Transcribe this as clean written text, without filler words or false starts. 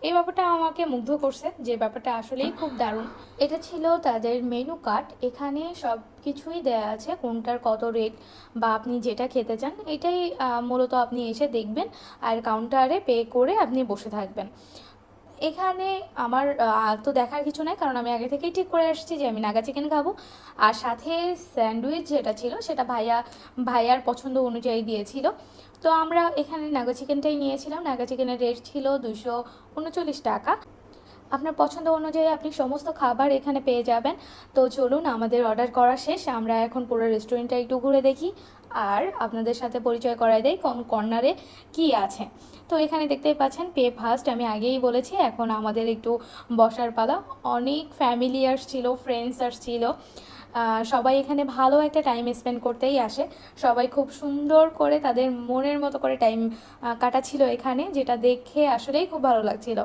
এই ব্যাপারটা আমাকে মুগ্ধ করছে, যে ব্যাপারটা আসলেই খুব দারুণ। এটা ছিল তাদের মেনু কার্ড। এখানে সব কিছুই দেয়া আছে, কোনটার কত রেট বা আপনি যেটা খেতে চান এটাই মূলত আপনি এসে দেখবেন আর কাউন্টারে পে করে আপনি বসে থাকবেন। এখানে আমার তো দেখার কিছু নাই, কারণ আমি আগে থেকেই ঠিক করে আসছি যে আমি নাগা চিকেন খাবো। আর সাথে স্যান্ডউইচ যেটা ছিল সেটা ভাইয়ার পছন্দ অনুযায়ী দিয়েছিল। তো আমরা এখানে নাগা চিকেনটাই নিয়েছিলাম। নাগা চিকেনের রেট ছিল 239 টাকা। আপনার পছন্দ অনুযায়ী আপনি সমস্ত খাবার এখানে পেয়ে যাবেন। তো চলুন, আমাদের অর্ডার করা শেষ, আমরা এখন পুরো রেস্টুরেন্টটা একটু ঘুরে দেখি আর আপনাদের সাথে পরিচয় করাই দেই কোন কর্নারে কি আছে। তো এখানে দেখতেই পাচ্ছেন পে ফার্স্ট, আমি আগেই বলেছি। এখন আমাদের একটু বসার পালা। অনেক ফ্যামিলি আসছিল, ফ্রেন্ডস আসছিল। সবাই এখানে ভালো একটা টাইম স্পেন্ড করতেই আসে। সবাই খুব সুন্দর করে তাদের মনের মতো করে টাইম কাটাচ্ছিল এখানে, যেটা দেখে আসলেই খুব ভালো লাগছিল।